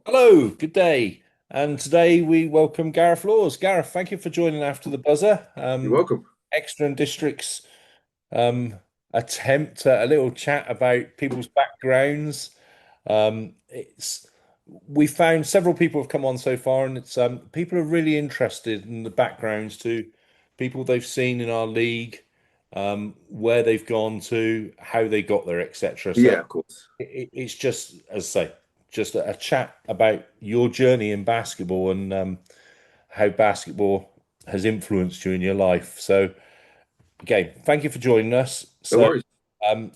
Hello, good day. And today we welcome Gareth Laws. Gareth, thank you for joining after the buzzer. You're welcome. Exeter and District's um, attempt at a little chat about people's backgrounds. It's we found several people have come on so far, and it's people are really interested in the backgrounds to people they've seen in our league, where they've gone to, how they got there, etc. So Yeah, of course. it's just, as I say, just a chat about your journey in basketball and how basketball has influenced you in your life. So, again, thank you for joining us. No So, worries. um,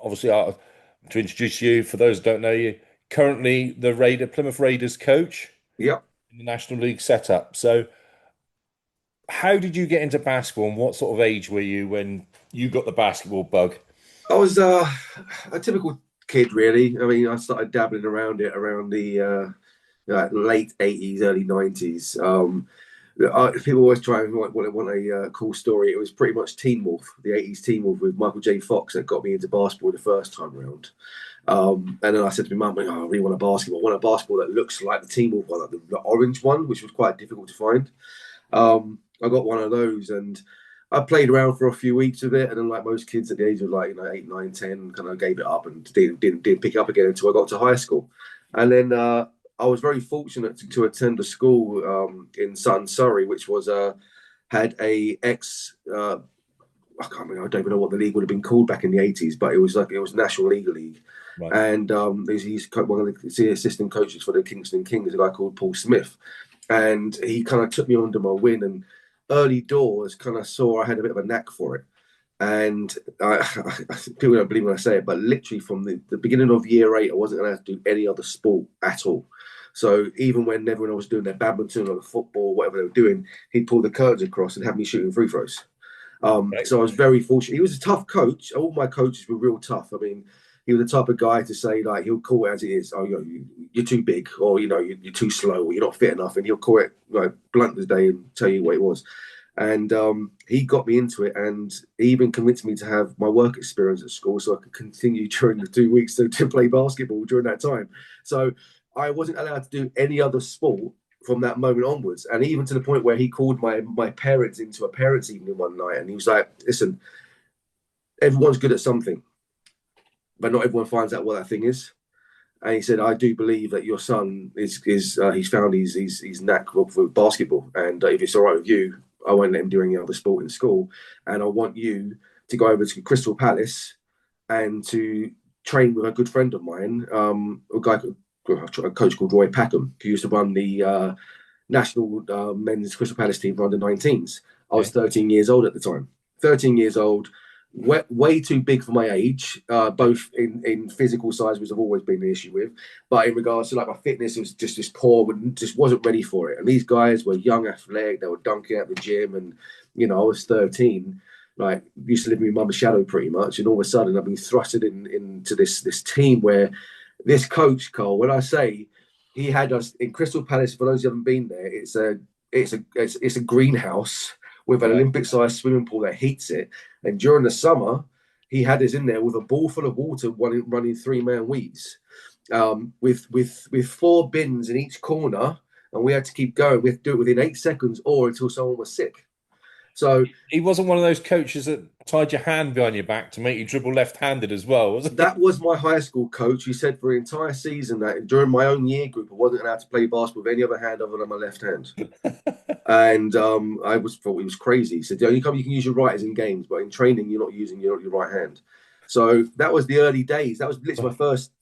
obviously, to introduce you, for those who don't know you, currently the Plymouth Raiders coach Yep. in the National League setup. So, how did you get into basketball, and what sort of age were you when you got the basketball bug? I was a typical kid, really. I mean, I started dabbling around it around the late 80s, early 90s. People always try and want a cool story. It was pretty much Teen Wolf, the 80s Teen Wolf with Michael J. Fox that got me into basketball the first time round. And then I said to my mum, I really want a basketball. I want a basketball that looks like the Teen Wolf one, like the orange one, which was quite difficult to find. I got one of those, and I played around for a few weeks with it, and then like most kids at the age of 8, 9, 10, kind of gave it up and didn't pick it up again until I got to high school. And then I was very fortunate to attend a school in Sutton, Surrey, which was had a ex. I can't remember, I don't even know what the league would have been called back in the 80s, but it was National League. Right. And he's one of the assistant coaches for the Kingston Kings, a guy called Paul Smith, and he kind of took me under my wing, and early doors kind of saw I had a bit of a knack for it. And people don't believe when I say it, but literally from the beginning of year 8, I wasn't going to have to do any other sport at all. So even when everyone was doing their badminton or the football, whatever they were doing, he'd pull the curtains across and have me shooting free throws. Right. So I was very fortunate. He was a tough coach. All my coaches were real tough. I mean, he was the type of guy to say, like, he'll call it as it is. Oh, you're too big, or you're too slow, or you're not fit enough, and he'll call it like blunt as day and tell you what it was. And he got me into it, and he even convinced me to have my work experience at school, so I could continue during the 2 weeks to play basketball during that time. So I wasn't allowed to do any other sport from that moment onwards, and even to the point where he called my parents into a parents' evening one night, and he was like, "Listen, everyone's good at something, but not everyone finds out what that thing is." And he said, "I do believe that your son is he's found his knack for basketball, and if it's all right with you, I won't let him do any other sport in school, and I want you to go over to Crystal Palace and to train with a good friend of mine, a coach called Roy Packham, who used to run the national men's Crystal Palace team for under 19s. I was Okay. 13 years old at the time. 13 years old, way too big for my age, both in physical size, which I've always been an issue with, but in regards to like my fitness, it was just poor, just wasn't ready for it. And these guys were young, athletic, they were dunking at the gym, and I was 13. Like, used to live in my mum's shadow pretty much, and all of a sudden I've been thrusted into this team where this coach, Carl, when I say he had us in Crystal Palace, for those who haven't been there, it's a greenhouse with an Right. Olympic-sized swimming pool that heats it. And during the summer, he had us in there with a ball full of water running three-man weaves, with four bins in each corner, and we had to keep going. We had to do it within 8 seconds or until someone was sick. So He wasn't one of those coaches that tied your hand behind your back to make you dribble left-handed as well, was he? that was my high school coach. He said for the entire season that during my own year group, I wasn't allowed to play basketball with any other hand other than my left hand. And I was thought he was crazy. He said, "The only time you can use your right is in games, but in training, you're not using your right hand." So that was the early days. That was literally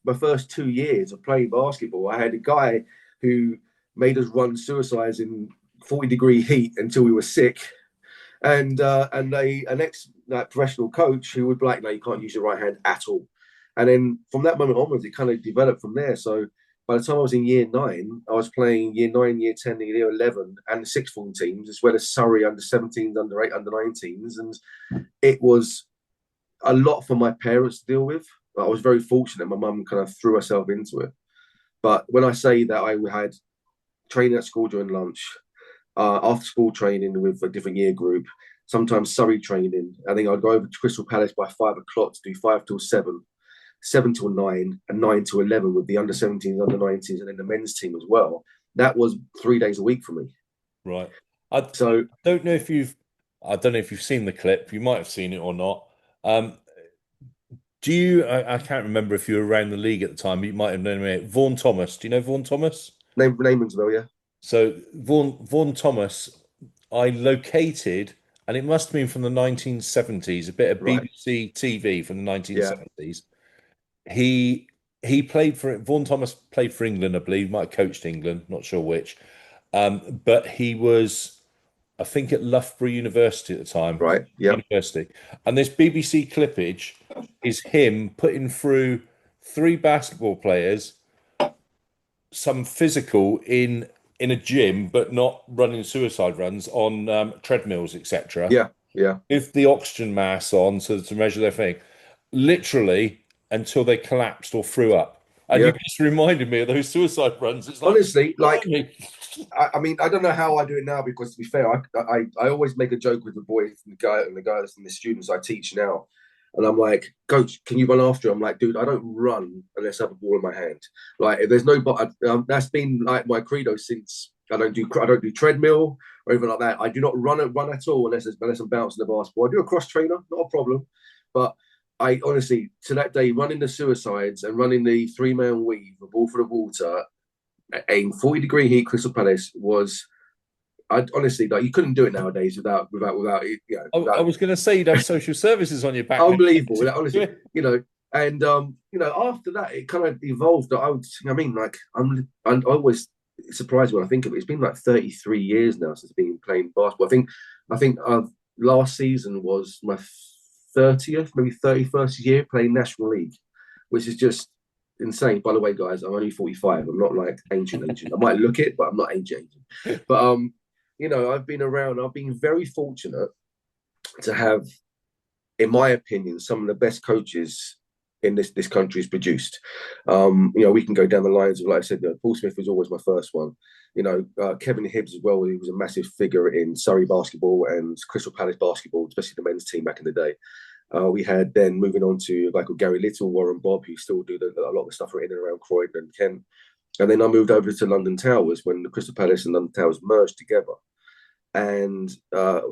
my first 2 years of playing basketball. I had a guy who made us run suicides in 40-degree heat until we were sick, and an ex like professional coach who would be like, "No, you can't use your right hand at all." And then from that moment onwards, it kind of developed from there. So by the time I was in year 9, I was playing year 9, year 10, year 11, and the sixth form teams, as well as Surrey under 17s, under 8, under 19s, and it was a lot for my parents to deal with. I was very fortunate. My mum kind of threw herself into it. But when I say that I had training at school during lunch, after school training with a different year group, sometimes Surrey training. I think I'd go over to Crystal Palace by 5 o'clock to do 5 till 7. 7 till 9 and 9 till 11 with the under 17s, under 19s, and then the men's team as well. That was 3 days a week for me. Right. I So don't know if you've I don't know if you've seen the clip. You might have seen it or not. Um, do you? I can't remember if you were around the league at the time. You might have known me. Vaughan Thomas. Do you know Vaughan Thomas? name rings a bell, yeah, So Vaughan Thomas, I located, and it must have been from the 1970s. A bit of right, BBC TV from the yeah, 1970s. He he played for Vaughan Thomas played for England, I believe. Might have coached England, not sure which. But he was, I think, at Loughborough University at the time, right, yeah, university. And this BBC clippage is him putting through three basketball players, some physical in a gym, but not running suicide runs on treadmills, etc. yeah, yeah, With the oxygen mask on to measure their thing, literally until they collapsed or threw up. And you yeah. just reminded me of those suicide runs. It's like, Honestly, like blimey. I mean, I don't know how I do it now because, to be fair, I always make a joke with the boys and the guys and the students I teach now, and I'm like, Coach, can you run after? I'm like, dude, I don't run unless I have a ball in my hand. Like, if there's no, but that's been like my credo since I don't do treadmill or anything like that. I do not run at all unless I'm bouncing the basketball. I do a cross trainer, not a problem, but I honestly, to that day, running the suicides and running the 3-man weave, the ball for the water, in 40-degree heat, Crystal Palace was. I honestly, like, you couldn't do it nowadays without I without was going to say you'd have social services on your back now. unbelievable. Without, honestly, and after that, it kind of evolved. Like I'm always surprised when I think of it. It's been like 33 years now since being playing basketball. I think last season was my 30th, maybe 31st year playing National League, which is just insane. By the way, guys, I'm only 45. I'm not like ancient. I might look it, but I'm not ancient. But I've been around. I've been very fortunate to have, in my opinion, some of the best coaches in this country is produced. We can go down the lines of, like I said, Paul Smith was always my first one. Kevin Hibbs as well. He was a massive figure in Surrey basketball and Crystal Palace basketball, especially the men's team back in the day. We had then moving on to a guy called Gary Little, Warren Bobb, who still do a lot of the stuff in and around Croydon and Kent. And then I moved over to London Towers when the Crystal Palace and London Towers merged together. And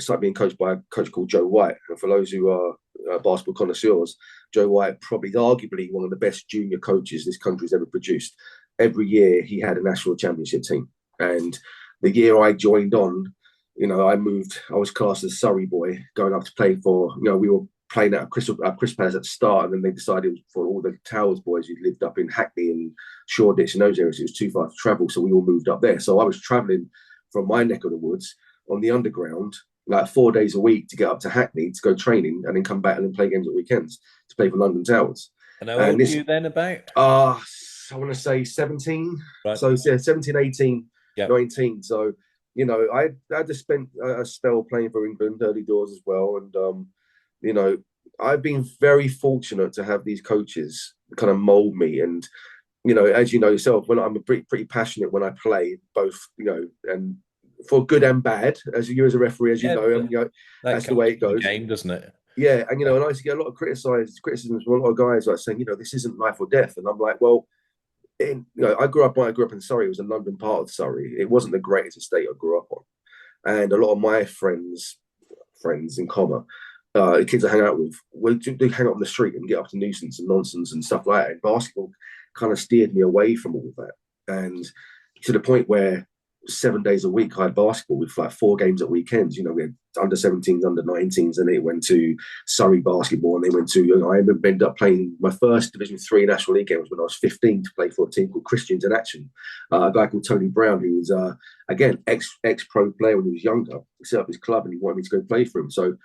started being coached by a coach called Joe White. And for those who are basketball connoisseurs, Joe White probably arguably one of the best junior coaches this country's ever produced. Every year he had a national championship team. And the year I joined on, I was classed as Surrey boy going up to play for, we were playing at Crystal Palace at the start, and then they decided for all the Towers boys who lived up in Hackney and Shoreditch and those areas, it was too far to travel, so we all moved up there. So I was travelling from my neck of the woods on the underground like 4 days a week to get up to Hackney to go training and then come back and then play games at weekends to play for London Towers. And how And old were this, you then about? I want to say 17. Right. So yeah, 17, 18, Yeah. 19. So, I just spent a spell playing for England early doors as well. And, I've been very fortunate to have these coaches kind of mold me. And, as you know yourself, when I'm pretty passionate when I play, both, and for good and bad, as you as a referee, as you Yeah, know, but and that that's the comes way it from the goes. game, doesn't it? Yeah, and Yeah. and I used to get a lot of criticisms from a lot of guys like saying, this isn't life or death, and I'm like, well, I grew up in Surrey. It was a London part of Surrey. It wasn't the greatest estate I grew up on, and a lot of my friends in comma, the kids I hang out with, they hang out on the street and get up to nuisance and nonsense and stuff like that. And basketball kind of steered me away from all of that, and to the point where 7 days a week I had basketball with like 4 games at weekends. We had under 17s, under 19s, and it went to Surrey basketball, and they went to. I ended up playing my first Division 3 National League games when I was 15 to play for a team called Christians in Action. A guy called Tony Brown, who was again ex pro player when he was younger. He set up his club and he wanted me to go play for him. So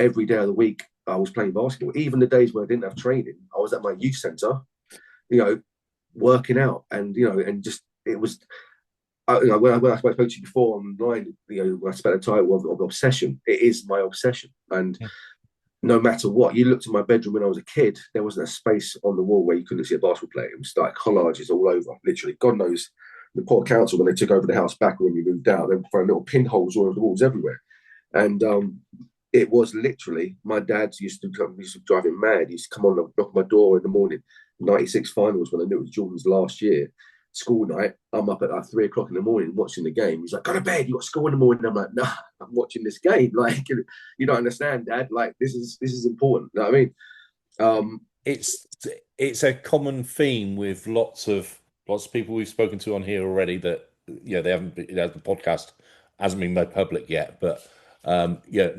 every day of the week I was playing basketball. Even the days when I didn't have training, I was at my youth centre, working out, and and just it was. When I spoke to you before online, when I spent the title of obsession, it is my obsession. And Yeah. no matter what, you looked at my bedroom when I was a kid, there wasn't a space on the wall where you couldn't see a basketball player. It was like collages all over, literally. God knows the poor council, when they took over the house back when we moved out, they were throwing little pinholes all over the walls everywhere. And It was literally my dad used to drive him mad. He used to come on and knock my door in the morning. '96 finals when I knew it was Jordan's last year. School night, I'm up at like 3 o'clock in the morning watching the game. He's like, "Go to bed. You got school in the morning." I'm like, "Nah, I'm watching this game. Like, you don't understand, Dad. Like, this is important." You know what I mean? Um, It's it's a common theme with lots of people we've spoken to on here already that they haven't the podcast hasn't been made public yet, but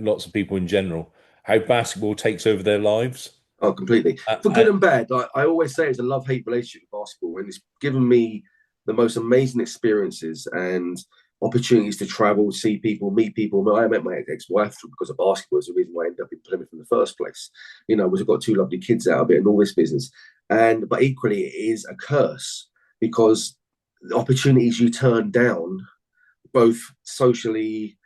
lots of people in general, how basketball takes over their lives. Oh, completely. For good And and bad. Like I always say, it's a love-hate relationship with basketball, and it's given me the most amazing experiences and opportunities to travel, see people, meet people. I met my ex-wife because of basketball. It's the reason why I ended up in Plymouth in the first place. We've got two lovely kids out of it and all this business. But equally, it is a curse because the opportunities you turn down, both socially,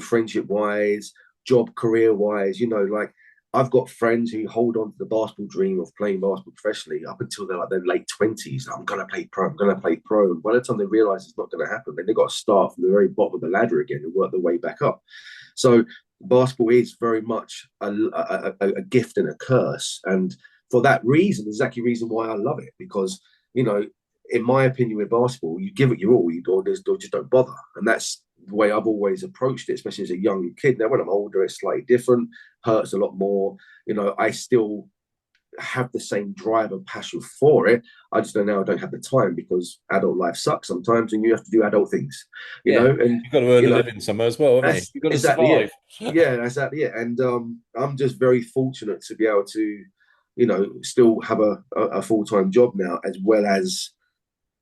friendship wise, job career wise, like I've got friends who hold on to the basketball dream of playing basketball professionally up until they're like their late 20s. I'm gonna play pro, I'm gonna play pro. And by the time they realize it's not gonna happen, then they've got to start from the very bottom of the ladder again and work their way back up. So basketball is very much a gift and a curse. And for that reason, exactly the reason why I love it, because in my opinion, with basketball, you give it your all, or just don't bother. And that's the way I've always approached it, especially as a young kid. Now, when I'm older, it's slightly different, hurts a lot more. I still have the same drive and passion for it. I just don't know, I don't have the time because adult life sucks sometimes and you have to do adult things, yeah, and, you've got to earn you a know, living somewhere as well, haven't you? that's You've got to exactly it. survive. Yeah, that's exactly it. And I'm just very fortunate to be able to, still have a full time job now, as well as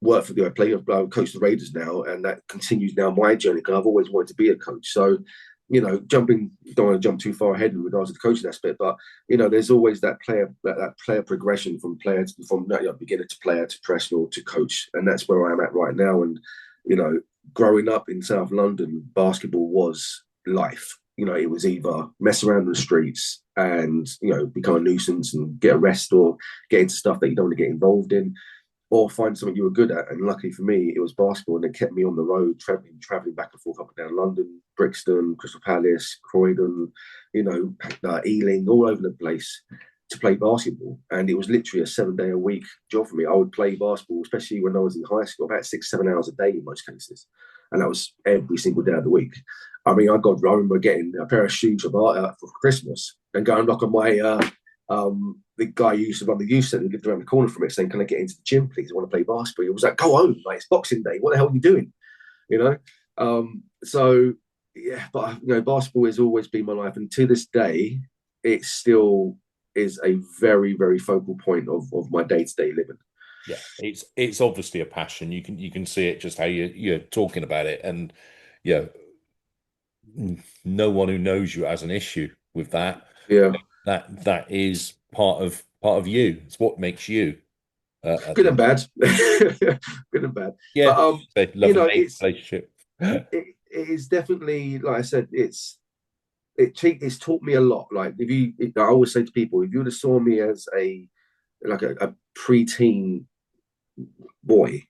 work for I play, coach the Raiders now, and that continues now my journey because I've always wanted to be a coach. So, jumping, don't want to jump too far ahead in regards to the coaching aspect, but there's always that player progression from beginner to player to professional to coach, and that's where I'm at right now. And growing up in South London, basketball was life. It was either mess around in the streets and become a nuisance and get arrested, or get into stuff that you don't want to get involved in, or find something you were good at. And luckily for me, it was basketball, and it kept me on the road, traveling back and forth up and down London, Brixton, Crystal Palace, Croydon, Ealing, all over the place to play basketball. And it was literally a 7 day a week job for me. I would play basketball, especially when I was in high school, about 6, 7 hours a day in most cases. And that was every single day of the week. I mean, I remember getting a pair of shoes for Christmas and going and knock on my the guy who used to run the youth centre, who lived around the corner from it, saying, "Can I get into the gym, please? I want to play basketball." He was like, "Go home, mate. It's Boxing Day. What the hell are you doing?" You know. So yeah, but basketball has always been my life, and to this day, it still is a very, very focal point of my day to day living. Yeah, it's obviously a passion. You can see it just how you're talking about it, and yeah, no one who knows you has an issue with that. Yeah, That is part of you. It's what makes you at good the and bad, good and bad. But yeah, say love and hate relationship. it is definitely, like I said, it's taught me a lot. Like I always say to people, if you would have saw me as a preteen boy,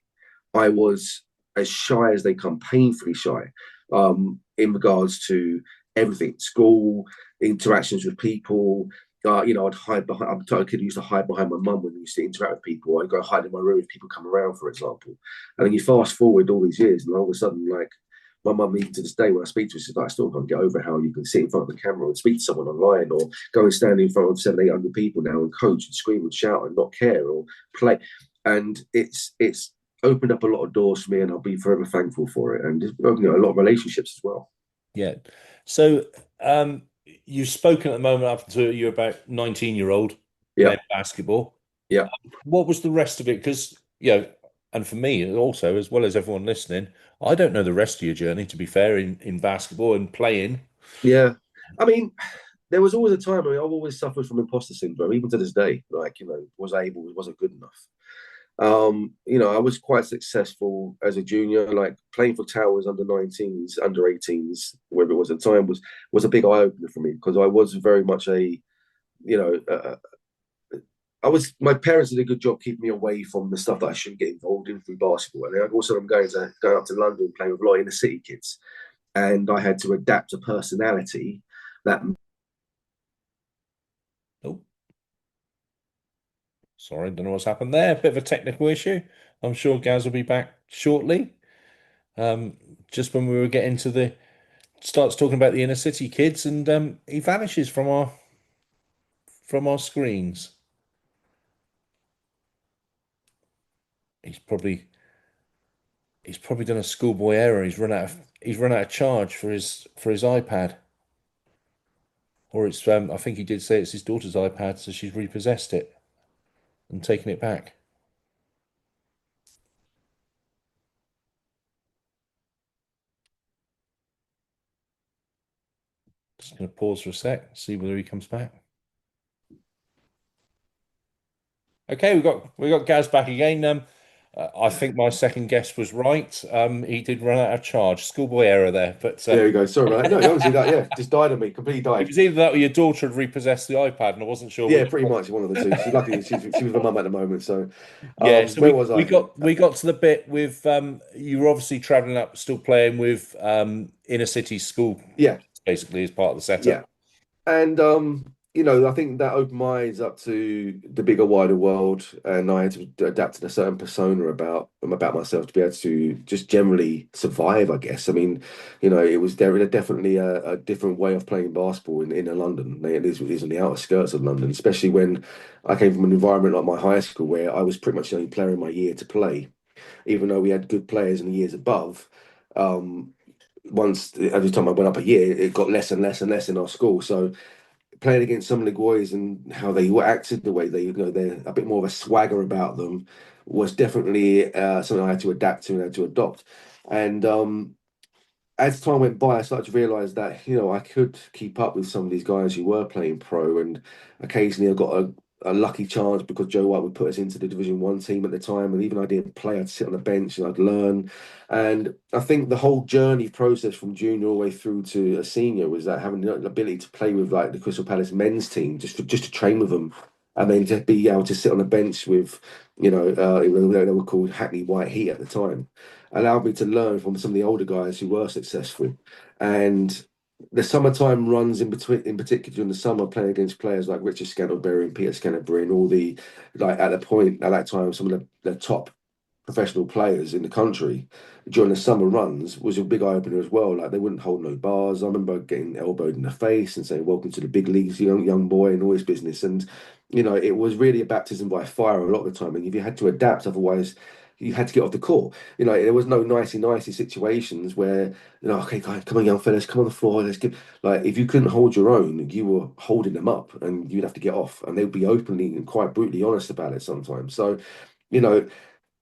I was as shy as they come, painfully shy, in regards to everything, school, interactions with people. I'd hide behind. I'm a kid who used to hide behind my mum when we used to interact with people. I'd go hide in my room if people come around, for example. And then you fast forward all these years, and all of a sudden, like my mum, even to this day, when I speak to her, she's like, I still can't get over how you can sit in front of the camera and speak to someone online, or go and stand in front of 700, 800 people now and coach and scream and shout and not care or play. And it's opened up a lot of doors for me, and I'll be forever thankful for it. And a lot of relationships as well. Yeah. So you've spoken at the moment up to you're about 19-year-old Yeah, playing basketball. yeah, What was the rest of it? Because, and for me also, as well as everyone listening, I don't know the rest of your journey, to be fair, in basketball and playing. yeah. I mean, there was always a time. I mean, I've always suffered from imposter syndrome, even to this day. Like, wasn't good enough. I was quite successful as a junior, like playing for Towers under 19s, under 18s, wherever it was at the time, was a big eye opener for me, because I was very much you know, my parents did a good job keeping me away from the stuff that I shouldn't get involved in through basketball. And then also I'm going up to London playing with a lot of inner city kids, and I had to adapt a personality that Sorry, don't know what's happened there. Bit of a technical issue. I'm sure Gaz will be back shortly. Um, just when we were getting to the starts talking about the inner city kids, and he vanishes from our screens. He's probably he's probably done a schoolboy error. He's run out of charge for his iPad, or it's I think he did say it's his daughter's iPad, so she's repossessed it and taken it back. Just going to pause for a sec, see whether he comes back. Okay, we got Gaz back again. I think my second guess was right. He did run out of charge. Schoolboy error there, but There you go. Sorry about that. No, honestly, that, yeah, just died on me. Completely it died. was either that or your daughter had repossessed the iPad, and I wasn't sure Yeah, which pretty one. much one of the two. She's lucky. She's with her mum at the moment. So, Yeah, so where was I? we got to the bit with you were obviously traveling up, still playing with inner city school, Yeah, basically as part of the setup. yeah. And I think that opened my eyes up to the bigger, wider world, and I had to adapt to a certain persona about myself to be able to just generally survive, I guess. I mean, it was there definitely a different way of playing basketball in London. It is on the outer skirts of London, especially when I came from an environment like my high school where I was pretty much the only player in my year to play, even though we had good players in the years above. Um, Once every time I went up a year, it got less and less and less in our school. So playing against some of the boys and how they were acted, the way they're a bit more of a swagger about them, was definitely something I had to adapt to and had to adopt. And as time went by, I started to realize that I could keep up with some of these guys who were playing pro, and occasionally I got a lucky chance because Joe White would put us into the Division One team at the time, and even I didn't play, I'd sit on the bench and I'd learn. And I think the whole journey process from junior all the way through to a senior was that having the ability to play with like the Crystal Palace men's team, just to train with them. And then to be able to sit on the bench with, they were called Hackney White Heat at the time, allowed me to learn from some of the older guys who were successful. And the summertime runs in between, in particular during the summer, playing against players like Richard Scantlebury and Peter Scantlebury and all the like at that time, some of the top professional players in the country during the summer runs was a big eye opener as well. Like they wouldn't hold no bars. I remember getting elbowed in the face and saying, "Welcome to the big leagues, young boy," and all this business. And it was really a baptism by fire a lot of the time. And if you had to adapt, otherwise you had to get off the court. There was no nicey situations where, okay, guys, come on, young fellas, come on the floor. Let's get like if you couldn't hold your own, you were holding them up and you'd have to get off. And they'd be openly and quite brutally honest about it sometimes. So, you know,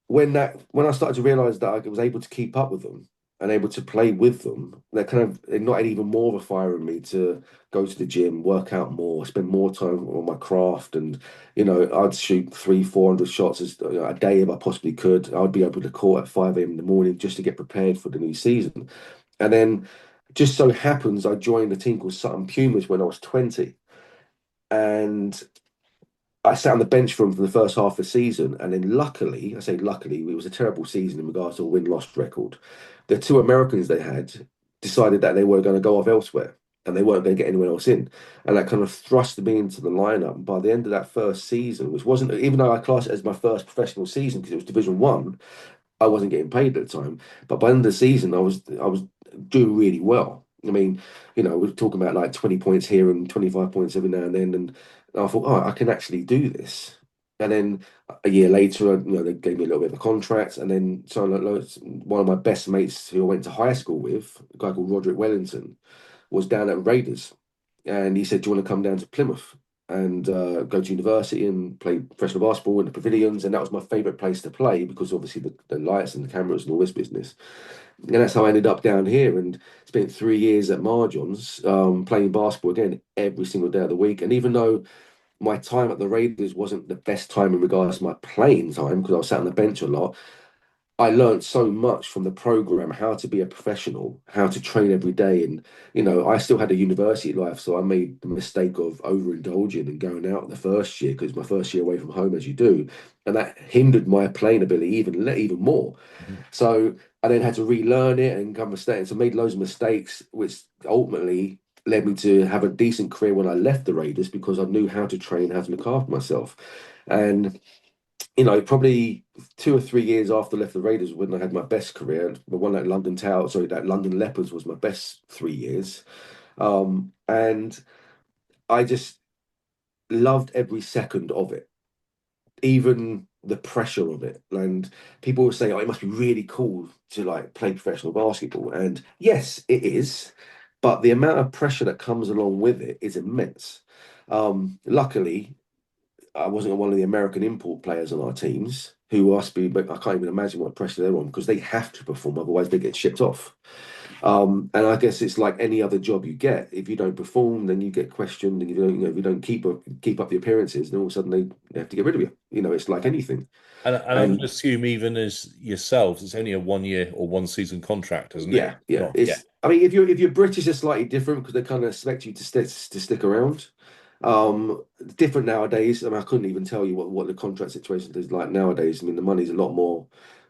when I started to realize that I was able to keep up with them and able to play with them, that kind of ignited even more of a fire in me to go to the gym, work out more, spend more time on my craft, and I'd shoot 300-400 shots a day if I possibly could. I'd be able to court at 5 a.m. in the morning just to get prepared for the new season, and then just so happens I joined a team called Sutton Pumas when I was 20, and I sat on the bench for him for the first half of the season, and then luckily, I say luckily, it was a terrible season in regards to a win-loss record. The two Americans they had decided that they were going to go off elsewhere, and they weren't going to get anyone else in, and that kind of thrust me into the lineup. And by the end of that first season, which wasn't even though I classed it as my first professional season because it was Division One, I wasn't getting paid at the time. But by the end of the season, I was doing really well. I mean, we're talking about like 20 points here and 25 points every now and then. And I thought, oh, I can actually do this. And then a year later, they gave me a little bit of a contract. And then so one of my best mates who I went to high school with, a guy called Roderick Wellington, was down at Raiders. And he said, "Do you want to come down to Plymouth and go to university and play professional basketball in the pavilions?" And that was my favourite place to play because obviously the lights and the cameras and all this business. And that's how I ended up down here and spent 3 years at Marjon's playing basketball again every single day of the week. And even though my time at the Raiders wasn't the best time in regards to my playing time because I was sat on the bench a lot, I learned so much from the program, how to be a professional, how to train every day. And, I still had a university life. So I made the mistake of overindulging and going out the first year because my first year away from home, as you do. And that hindered my playing ability even more. Mhm. So I then had to relearn it and come mistakes. So I made loads of mistakes, which ultimately led me to have a decent career when I left the Raiders because I knew how to train, how to look after myself. And probably 2 or 3 years after I left the Raiders, when I had my best career, the one at London Tower, sorry, that London Leopards was my best 3 years. And I just loved every second of it, even the pressure of it. And people will say, "Oh, it must be really cool to like play professional basketball." And yes, it is, but the amount of pressure that comes along with it is immense. Luckily, I wasn't one of the American import players on our teams who must be, but I can't even imagine what pressure they're on because they have to perform, otherwise they get shipped off. And I guess it's like any other job you get. If you don't perform, then you get questioned, and if you don't keep up the appearances, then all of a sudden they have to get rid of you. It's like anything. And I would And assume even as yourselves, it's only a 1 year or one season contract, isn't it? yeah, yeah. Not, yeah, It's I mean, if you're British, it's slightly different because they kind of expect you to stick around. Different nowadays. I mean, I couldn't even tell you what the contract situation is like nowadays. I mean, the money's a lot more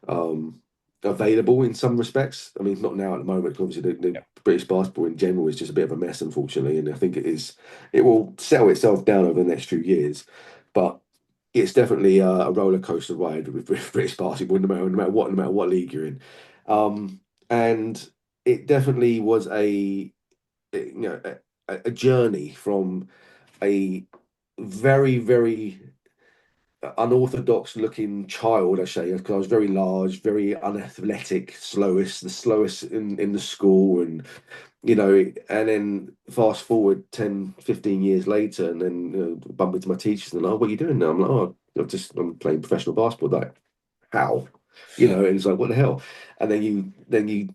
um available in some respects. I mean, not now at the moment, 'cause obviously the yeah. British basketball in general is just a bit of a mess, unfortunately, and I think it will settle itself down over the next few years, but it's definitely a roller coaster ride with British basketball, no matter what league you're in. And it definitely was a journey from a very, very unorthodox looking child, I say, because I was very large, very unathletic, the slowest in the school. And then fast forward 10, 15 years later, and then bump into my teachers and they're like, "Oh, what are you doing now?" I'm like, "Oh, I'm playing professional basketball." Like, how? And it's like, what the hell? And then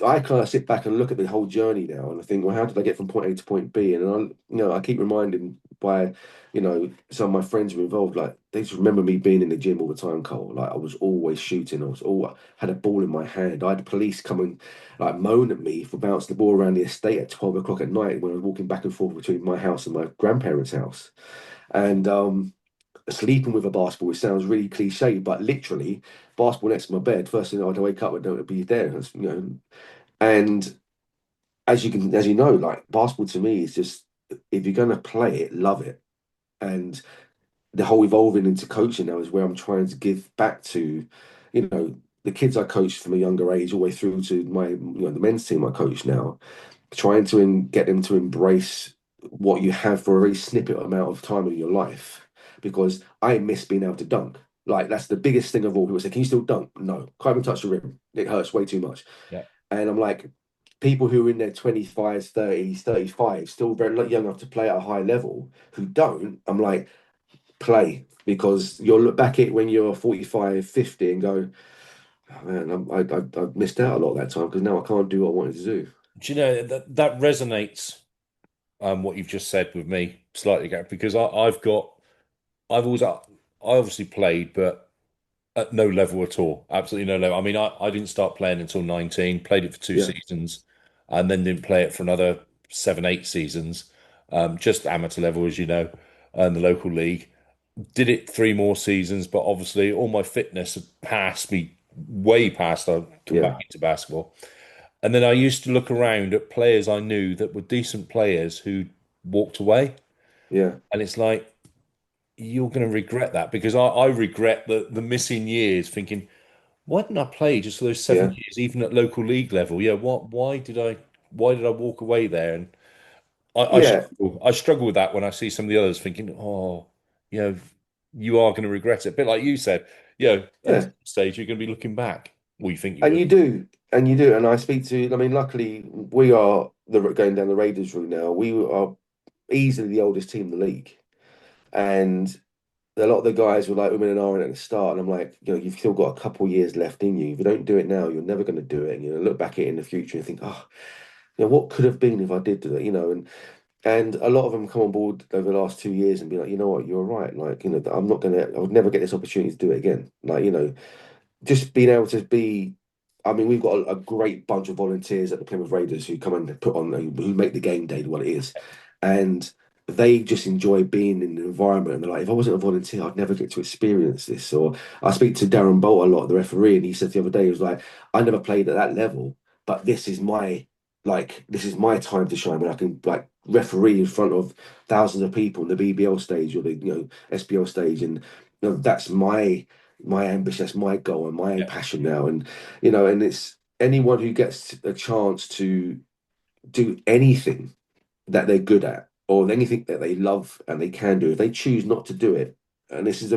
I kind of sit back and look at the whole journey now, and I think, well, how did I get from point A to point B? And I keep reminding by, some of my friends who were involved, like they just remember me being in the gym all the time, Cole. Like I was always shooting, had a ball in my hand. I had police come and like moan at me for bouncing the ball around the estate at 12 o'clock at night when I was walking back and forth between my house and my grandparents' house. And sleeping with a basketball, it sounds really cliche, but literally, basketball next to my bed. First thing I'd wake up, it'd be there. And as you know, like basketball to me is just if you're gonna play it, love it. And the whole evolving into coaching now is where I'm trying to give back to, the kids I coached from a younger age, all the way through to the men's team I coach now, trying to get them to embrace what you have for a very snippet amount of time in your life. Because I miss being able to dunk. Like that's the biggest thing of all. People say, "Can you still dunk?" No, can't even touch the rim. It hurts way too much. Yeah. And I'm like, people who are in their 25s, 30s, 35, still very young enough to play at a high level, who don't, I'm like, play. Because you'll look back at it when you're 45, 50 and go, "Oh, man, I missed out a lot of that time because now I can't do what I wanted to do." Do you know that resonates what you've just said with me slightly, Gareth, because I've always I obviously played, but at no level at all. Absolutely no level. I mean, I didn't start playing until 19, played it for two Yeah, seasons, and then didn't play it for another 7, 8 seasons. Just amateur level, as you know, in the local league. Did it 3 more seasons, but obviously all my fitness had passed me way past I come back yeah, into basketball. And then I used to look around at players I knew that were decent players who walked away. yeah, And it's like, you're going to regret that because I regret the missing years thinking, why didn't I play just for those seven yeah, years, even at local league level? Yeah, why did I walk away there? And yeah, I struggle with that when I see some of the others thinking, oh, you know, you are going to regret it. A bit like you said, at yeah. some stage you're going to be looking back. Well, you think you And will. you do, and you do. And I speak to, I mean, luckily we are going down the Raiders route now. We are easily the oldest team in the league. And a lot of the guys were like women and iron at the start. And I'm like, you've still got a couple of years left in you. If you don't do it now, you're never going to do it. And, look back at it in the future and think, oh, what could have been if I did do it, and a lot of them come on board over the last 2 years and be like, you know what, you're right. Like, I'm not going to, I would never get this opportunity to do it again. Like, just being able to be. I mean, we've got a great bunch of volunteers at the Plymouth Raiders who come and put on, who make the game day what it is, and they just enjoy being in the environment. And they're like, if I wasn't a volunteer, I'd never get to experience this. Or I speak to Darren Bolt a lot, the referee, and he said the other day, he was like, I never played at that level, but this is my like this is my time to shine when I can like referee in front of thousands of people in the BBL stage or the SPL stage, and that's my ambition, that's my goal and my Yeah. passion now, and and it's anyone who gets a chance to do anything that they're good at or anything that they love and they can do, if they choose not to do it, and this is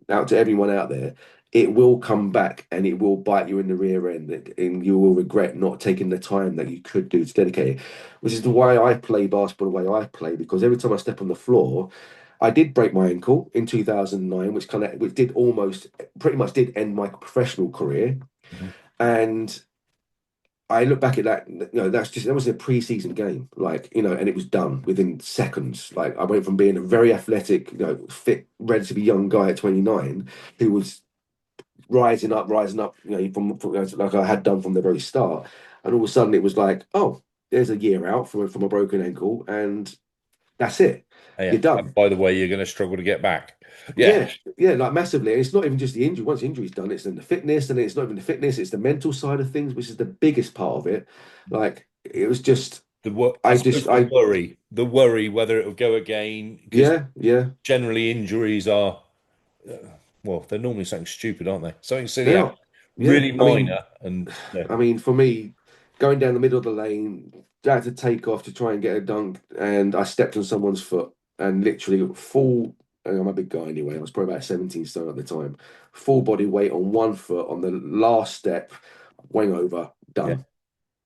out to everyone out there, it will come back and it will bite you in the rear end, and you will regret not taking the time that you could do to dedicate it. Which is the why I play basketball the way I play, because every time I step on the floor, I did break my ankle in 2009, which did almost pretty much did end my professional career. Mhm. And I look back at that, that was a pre-season game, like, and it was done within seconds. Like I went from being a very athletic, fit, relatively young guy at 29, who was rising up, from like I had done from the very start. And all of a sudden it was like, oh, there's a year out from a broken ankle, and that's it. Yeah. You're done. And by the way, you're going to struggle to get back. Yeah. Yeah, yeah, like massively. And it's not even just the injury. Once the injury's done, it's then the fitness, and it's not even the fitness, it's the mental side of things, which is the biggest part of it. Like it was just, I I suppose just, I, the worry whether it'll go again, because yeah, yeah, generally injuries are, uh, well, they're normally something stupid, aren't they? Something they silly, are. Yeah, really minor, and yeah, for me, going down the middle of the lane, I had to take off to try and get a dunk, and I stepped on someone's foot and literally full. And I'm a big guy anyway. I was probably about 17 stone at the time. Full body weight on one foot on the last step, wing over, yeah. done.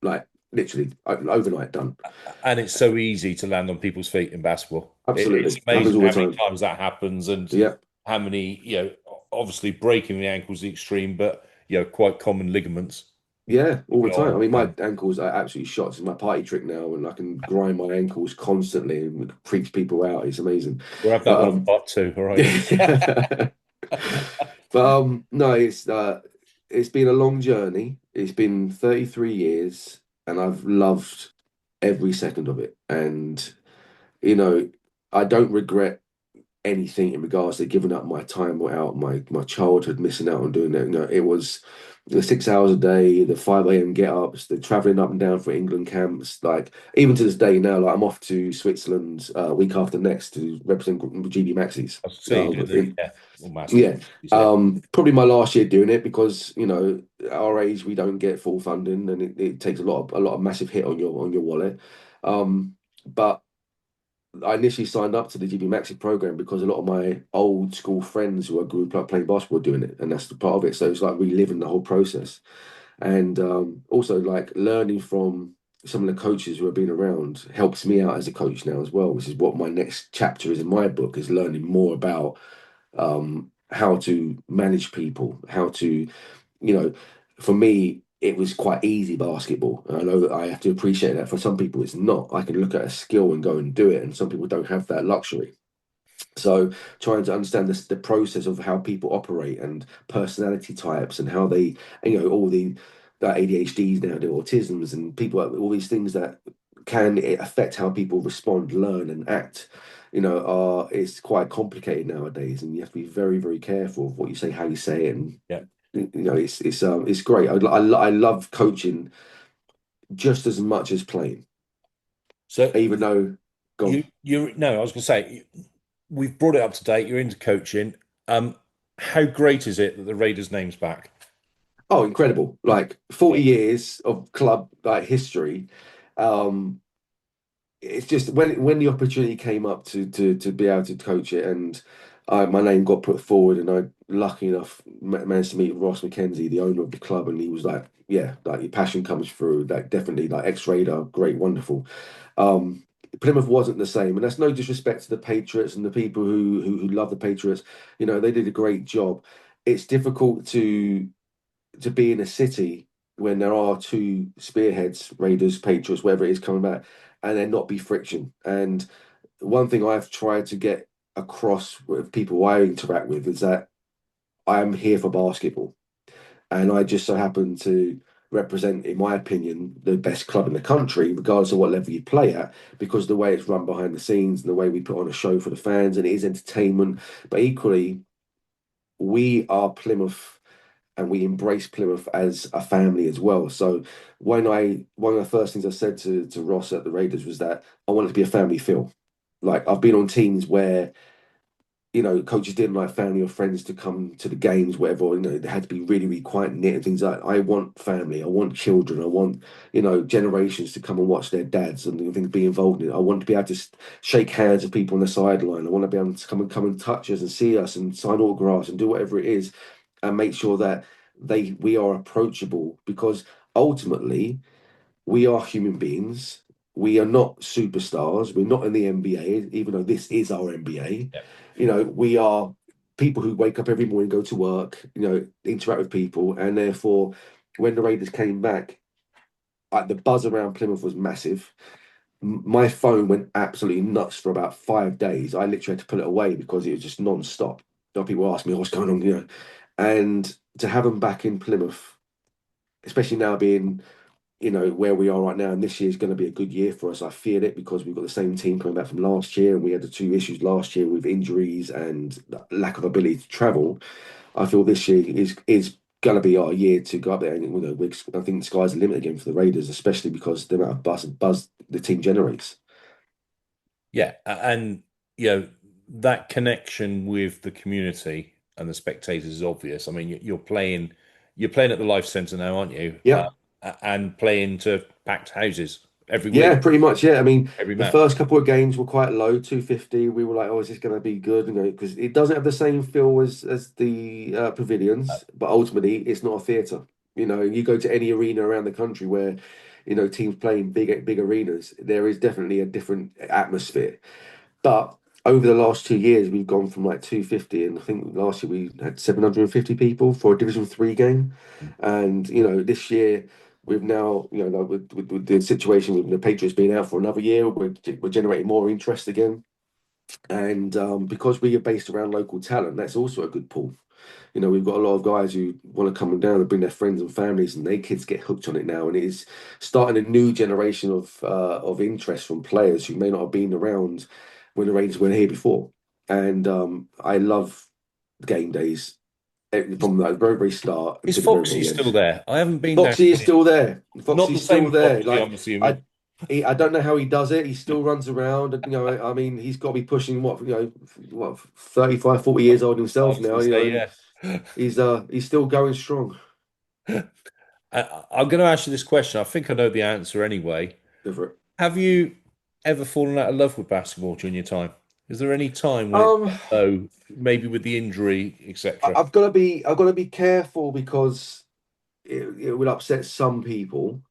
Like literally overnight, done. And it's so easy to land on people's feet in basketball. It's Absolutely, happens amazing all how the many time. times that happens, and Yeah, how many, obviously breaking the ankles the extreme, but quite common ligaments. yeah, all the Go time. I on. mean, my And ankles are absolutely shot. It's my party trick now, and I can grind my ankles constantly and freak people out. It's amazing. we'll have that But one in part two, all right? yeah. But no, it's been a long journey. It's been 33 years, and I've loved every second of it. And you know, I don't regret anything in regards to giving up my time or out my childhood, missing out on doing that. It was the 6 hours a day, the 5 a.m. get ups, the traveling up and down for England camps. Like even to this day now, like I'm off to Switzerland week after next to represent GB Maxis. So you do the, In, yeah, well, massive. yeah, Yeah, probably my last year doing it because at our age we don't get full funding, and it takes a lot of massive hit on your wallet. But I initially signed up to the GB Maxi program because a lot of my old school friends who I grew up playing basketball were doing it, and that's the part of it. So it's like reliving the whole process, and also like learning from some of the coaches who have been around helps me out as a coach now as well, which is what my next chapter is in my book, is learning more about how to manage people, how to, you know, for me, it was quite easy basketball. And I know that I have to appreciate that. For some people, it's not. I can look at a skill and go and do it, and some people don't have that luxury. So trying to understand the process of how people operate and personality types and how they, all the ADHDs now, the autisms and people, all these things that can affect how people respond, learn, and act. Are it's quite complicated nowadays, and you have to be very, very careful of what you say, how you say it, and yeah. it's great. I love coaching just as much as playing, So even though, gone. you no, I was going to say we've brought it up to date. You're into coaching. Um, how great is it that the Raiders' name's back? Oh, incredible! Like Yeah, 40 years of club like history. Um, it's just when the opportunity came up to be able to coach it, and my name got put forward, and I lucky enough managed to meet Ross McKenzie, the owner of the club, and he was like, "Yeah, like your passion comes through. Like definitely, like ex-Raider, great, wonderful." Um, Plymouth wasn't the same, and that's no disrespect to the Patriots and the people who love the Patriots. They did a great job. It's difficult to be in a city when there are two spearheads, Raiders, Patriots, whatever it is coming back, and there not be friction. And one thing I've tried to get across with people I interact with is that I'm here for basketball. And I just so happen to represent, in my opinion, the best club in the country, regardless of what level you play at, because the way it's run behind the scenes and the way we put on a show for the fans, and it is entertainment. But equally, we are Plymouth, and we embrace Plymouth as a family as well. So one of the first things I said to Ross at the Raiders was that I want it to be a family feel. Like I've been on teams where coaches didn't like family or friends to come to the games, whatever. They had to be really, really quiet and knit and things like that. I want family. I want children. I want, generations to come and watch their dads and things be involved in it. I want to be able to shake hands with people on the sideline. I want to be able to come and touch us and see us and sign autographs and do whatever it is and make sure that we are approachable because ultimately we are human beings. We are not superstars. We're not in the NBA, even though this is our NBA. Yeah. We are people who wake up every morning, go to work, interact with people, and therefore, when the Raiders came back, the buzz around Plymouth was massive. My phone went absolutely nuts for about 5 days. I literally had to put it away because it was just non-stop. People ask me what's going on, and to have them back in Plymouth, especially now being where we are right now, and this year is going to be a good year for us. I feel it because we've got the same team coming back from last year, and we had the two issues last year with injuries and lack of ability to travel. I feel this year is going to be our year to go up there, and I think the sky's the limit again for the Raiders, especially because the amount of buzz the team generates. Yeah, and you know that connection with the community and the spectators is obvious. I mean, you're playing at the Life Centre now, aren't you? Yeah, And playing to packed houses every week, yeah, pretty much. Yeah, I mean, every the match. first couple of games were quite low, 250. We were like, oh, is this going to be good? Because it doesn't have the same feel as the Uh, pavilions, but ultimately, it's not a theatre. You go to any arena around the country where, teams playing big arenas, there is definitely a different atmosphere. But over the last 2 years, we've gone from like 250, and I think last year we had 750 people for a Division Three game, and this year we've now like with the situation with the Patriots being out for another year, we're generating more interest again, and because we are based around local talent, that's also a good pull. We've got a lot of guys who want to come down and bring their friends and families, and their kids get hooked on it now, and it is starting a new generation of interest from players who may not have been around when the Rangers were here before. And I love game days from the very very start Is to the very Foxy very still end. there? I haven't been down Foxy is here. still there. Not the Foxy's still same there. Foxy, Like I'm assuming. I don't know how he does it. He still runs around. I mean, he's got to be pushing what 35, 40 years old I himself was going now. to say, And yeah. he's still going strong. I'm going to ask you this question. I think I know the answer anyway. Go for it. Have you ever fallen out of love with basketball during your time? Is there any time when it Um, low, maybe with the injury, etc.? I've got to be careful because it would upset some people.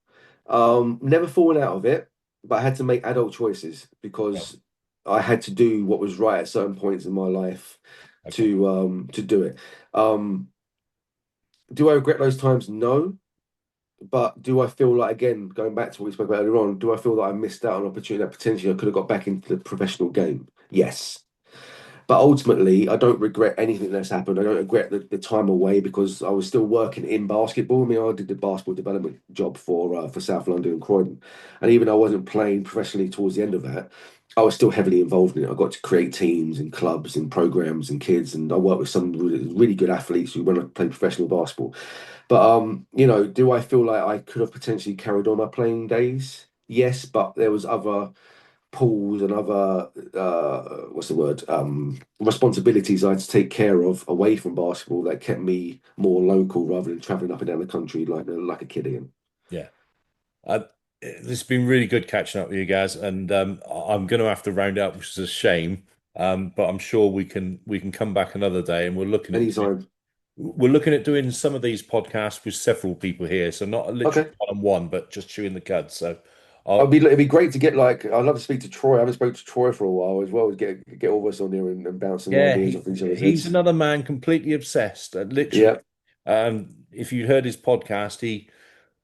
Never fallen out of it, but I had to make adult choices Oh, because I had to do what was right at certain points in my life okay. to do it. Um, do I regret those times? No. But do I feel like, again, going back to what we spoke about earlier on, do I feel that I missed out on an opportunity that potentially I could have got back into the professional game? Yes. But ultimately, I don't regret anything that's happened. I don't regret the time away because I was still working in basketball. I mean, I did the basketball development job for South London and Croydon, and even though I wasn't playing professionally towards the end of that, I was still heavily involved in it. I got to create teams and clubs and programs and kids, and I worked with some really, really good athletes who went to play professional basketball. But do I feel like I could have potentially carried on my playing days? Yes, but there was other pools and other what's the word responsibilities I had to take care of away from basketball that kept me more local rather than traveling up and down the country like a kid again. Yeah. This has been really good catching up with you guys, and I'm going to have to round up, which is a shame. But I'm sure we can come back another day, and Anytime. we're looking at doing some of these podcasts with several people here, so not literally Okay. one-on-one, but just chewing the cud. So, I'll, It'd be great to get like I'd love to speak to Troy. I haven't spoken to Troy for a while as well. Get all of us on there and bounce some yeah, ideas off each other's he's heads. another man completely obsessed. Literally, Yeah, if you heard his podcast,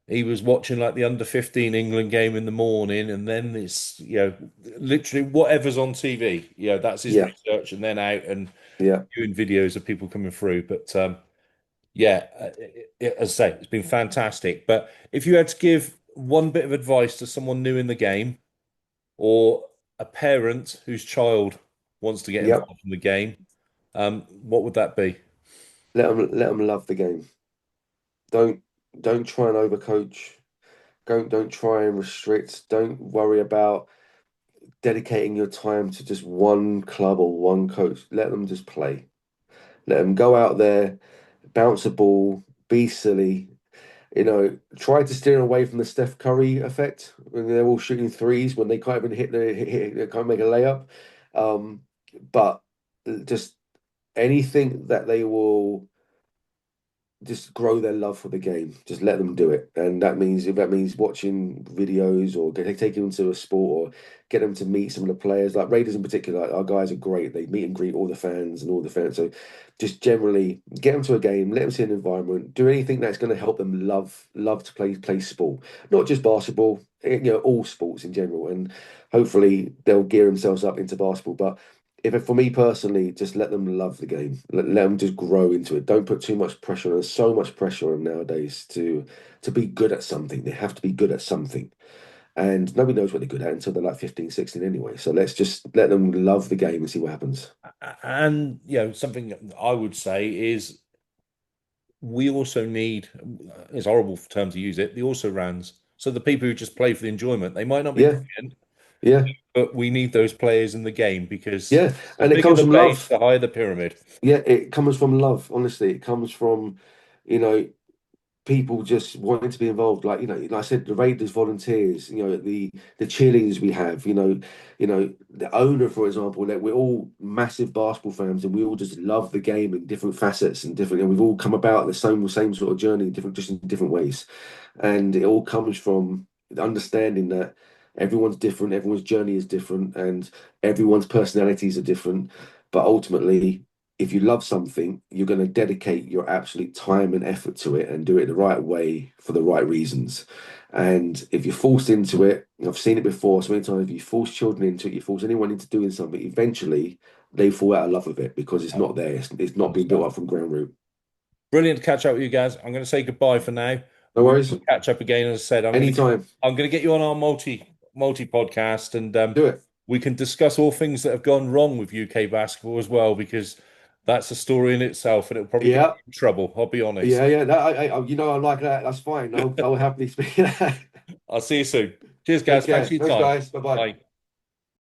he was watching like the under 15 England game in the morning, and then it's literally whatever's on TV. That's his yeah, research, and then out and yeah, viewing videos of people coming through. But yeah, as I say, it's been fantastic. But if you had to give one bit of advice to someone new in the game, or a parent whose child wants to get yeah. involved in the game, what would that be? Let them love the game. Don't don't try and overcoach. Don't try and restrict. Don't worry about dedicating your time to just one club or one coach. Let them just play. Let them go out there, bounce a ball, be silly. Try to steer away from the Steph Curry effect when they're all shooting threes when they can't even they can't make a layup. Um, but just anything that they will just grow their love for the game. Just let them do it, and that means if that means watching videos or taking them to a sport or get them to meet some of the players, like Raiders in particular. Like, our guys are great. They meet and greet all the fans and all the fans. So just generally get them to a game, let them see an environment, do anything that's going to help them love to play sport, not just basketball. All sports in general, and hopefully they'll gear themselves up into basketball. But if for me personally, just let them love the game. Let them just grow into it. Don't put too much pressure on. There's so much pressure on nowadays to be good at something. They have to be good at something. And nobody knows what they're good at until they're like 15, 16 anyway. So let's just let them love the game and see what happens. And something I would say is we also need, it's a horrible term to use it, the also rans. So the people who just play for the enjoyment, they might not be Yeah, brilliant, yeah, but we need those players in the game because yeah. the And it bigger comes the from base, love. the higher the pyramid. Yeah, it comes from love. Honestly, it comes from, you know, people just wanting to be involved. Like I said, the Raiders volunteers, the cheerleaders we have, the owner, for example, that we're all massive basketball fans and we all just love the game in different facets and different, and we've all come about the same sort of journey, just in different ways. And it all comes from the understanding that everyone's different, everyone's journey is different, and everyone's personalities are different. But ultimately, if you love something, you're going to dedicate your absolute time and effort to it and do it the right way for the right reasons. And if you're forced into it, I've seen it before so many times, if you force children into it, you force anyone into doing something, eventually they fall out of love with it because it's not there. It's not been built Understand. up from ground root. Brilliant to catch up with you guys. I'm going to say goodbye for now. No We worries. will catch up again. As I said, Anytime. I'm going to get you on our multi podcast, and Do it. we can discuss all things that have gone wrong with UK basketball as well, because that's a story in itself, and it'll probably get Yeah. you in trouble. I'll be honest. Yeah. Yeah. I like that. That's fine. I'll happily speak of that. I'll see you soon. Cheers, Take guys. Thanks care. for your Thanks, time. guys. Bye bye. Bye.